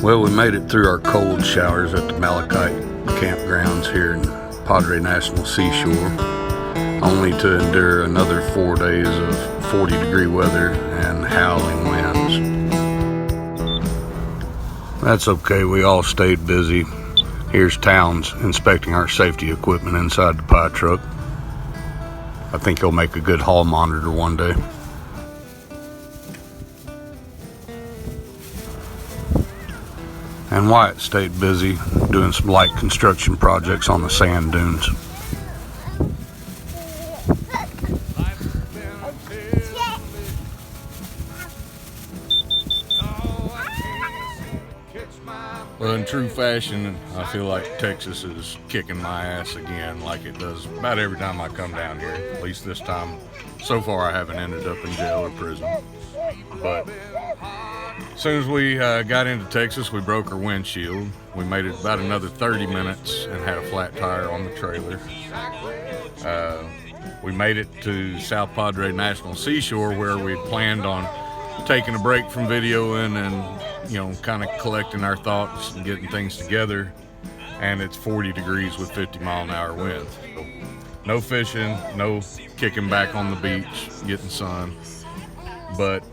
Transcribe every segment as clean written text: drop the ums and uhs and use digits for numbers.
Well, we made it through our cold showers at the Malachite campgrounds here in Padre National Seashore, only to endure another 4 days of 40-degree weather and howling winds. That's okay, we all stayed busy. Here's Towns inspecting our safety equipment inside the pie truck. I think he'll make a good hall monitor one day. And Wyatt stayed busy doing some light construction projects on the sand dunes. Well, in true fashion, I feel like Texas is kicking my ass again, like it does about every time I come down here. At least this time, so far I haven't ended up in jail or prison. But as soon as we got into Texas, we broke our windshield. We made it about another 30 minutes and had a flat tire on the trailer. We made it to South Padre National Seashore, where we had planned on taking a break from videoing and, kind of collecting our thoughts and getting things together. And it's 40 degrees with 50-mile-an-hour winds. So, no fishing, no kicking back on the beach, getting sun. But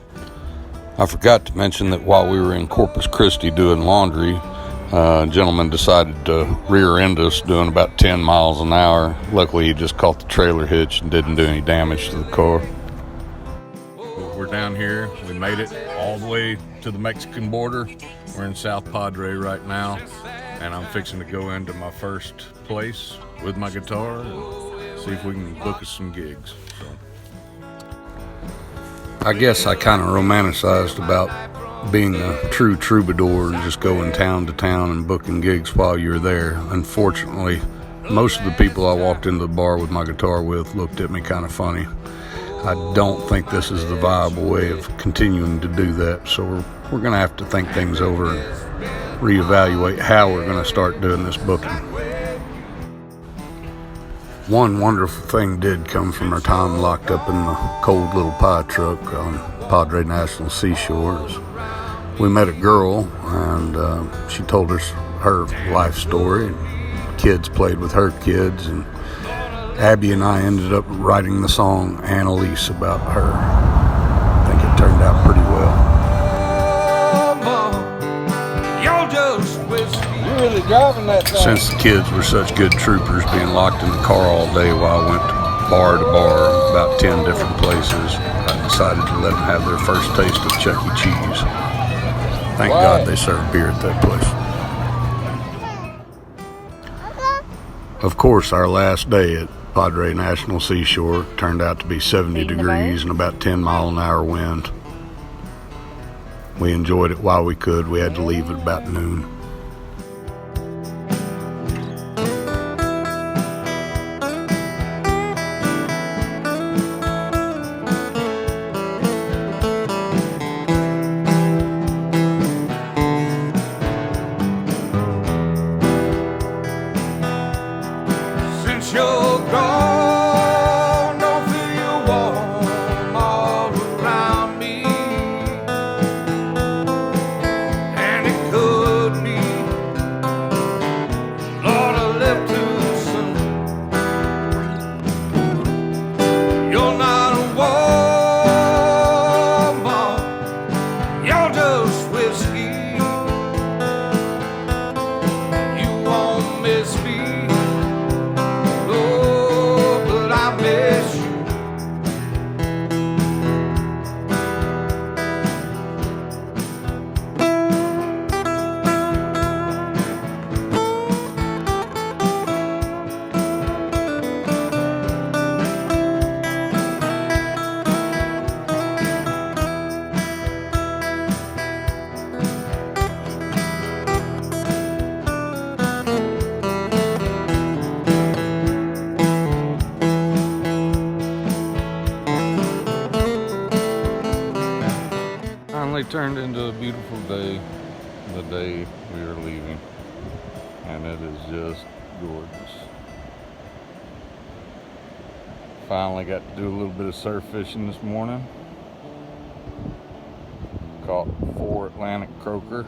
I forgot to mention that while we were in Corpus Christi doing laundry, a gentleman decided to rear end us doing about 10 miles an hour. Luckily, he just caught the trailer hitch and didn't do any damage to the car. We're down here. We made it all the way to the Mexican border. We're in South Padre right now, and I'm fixing to go into my first place with my guitar and see if we can book us some gigs. So, I guess I kind of romanticized about being a true troubadour and just going town to town and booking gigs while you're there. Unfortunately, most of the people I walked into the bar with my guitar with looked at me kind of funny. I don't think this is the viable way of continuing to do that, so we're going to have to think things over and reevaluate how we're going to start doing this booking. One wonderful thing did come from our time locked up in the cold little pie truck on Padre National Seashore. We met a girl, and she told us her life story. Kids played with her kids, and Abby and I ended up writing the song Annalise about her. I think it turned out pretty well. You're really driving that thing. Since the kids were such good troopers, being locked in the car all day while I went bar to bar, about 10 different places, I decided to let them have their first taste of Chuck E. Cheese. Thank God they serve beer at that place. Of course, our last day at Padre National Seashore turned out to be 70 degrees and about 10-mile-an-hour wind. We enjoyed it while we could. We had to leave at about noon. You're gone, don't feel you warm all around me, and it could be, Lord, I left too soon. You're not a woman, you're just whiskey. You won't miss me. Finally turned into a beautiful day, the day we are leaving, and it is just gorgeous. Finally got to do a little bit of surf fishing this morning. Caught 4 Atlantic croaker.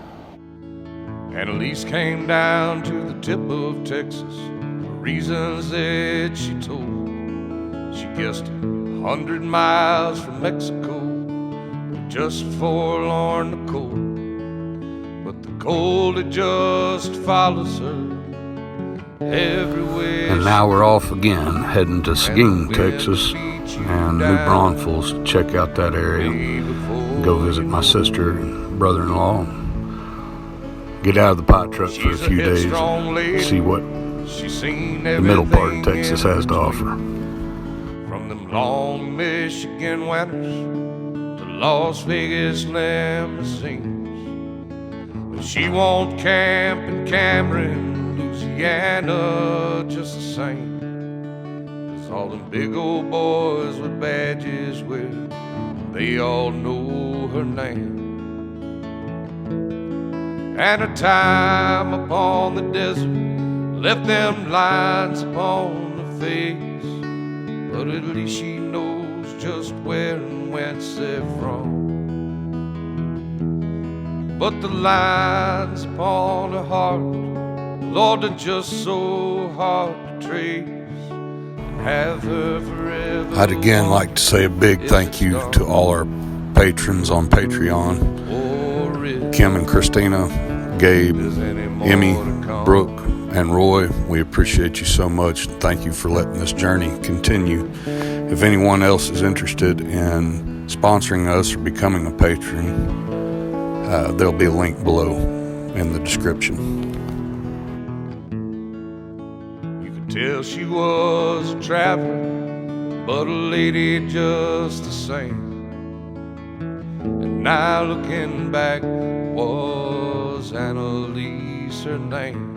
And Elise came down to the tip of Texas for reasons that she told. She guessed 100 miles from Mexico, just forlorn the cold. But the cold, it just follows her everywhere. And now we're off again, heading to Seguin, Texas, and New Braunfels to check out that area. Go visit my sister and brother-in-law. Get out of the pot truck for a few days and see what the middle part of Texas has to offer. From them long Michigan winters to Las Vegas limousines. But she won't camp in Cameron, Louisiana just the same. 'Cause all them big old boys with badges wear, they all know her name. And her time upon the desert left them lines upon her face. But at least she knows just where and whence they're from. But the lines upon her heart, Lord, are just so hard to trace. Have her forever. I'd again like to say a big thank you to all our patrons on Patreon. Kim and Christina, Gabe, Emmy, Brooke, and Roy, we appreciate you so much. Thank you for letting this journey continue. If anyone else is interested in sponsoring us or becoming a patron, there'll be a link below in the description. You could tell she was a traveler, but a lady just the same. And now looking back, was Annalise her name?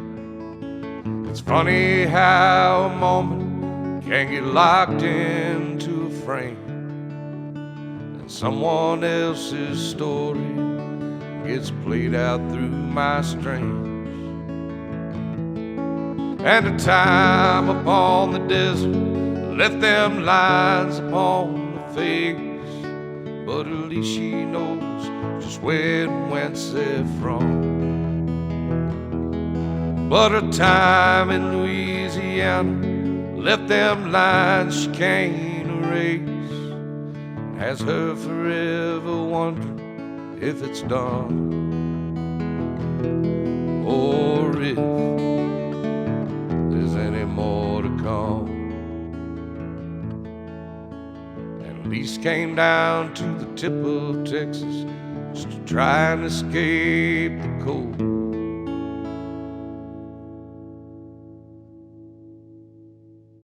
It's funny how a moment can get locked into a frame, and someone else's story gets played out through my strings. And the time upon the desert left them lines upon the face. But at least she knows just where and whence they're from. But her time in Louisiana left them lines she can't erase. Has her forever wondering if it's done, or if there's any more to come. Elise came down to the tip of Texas just to try and escape the cold.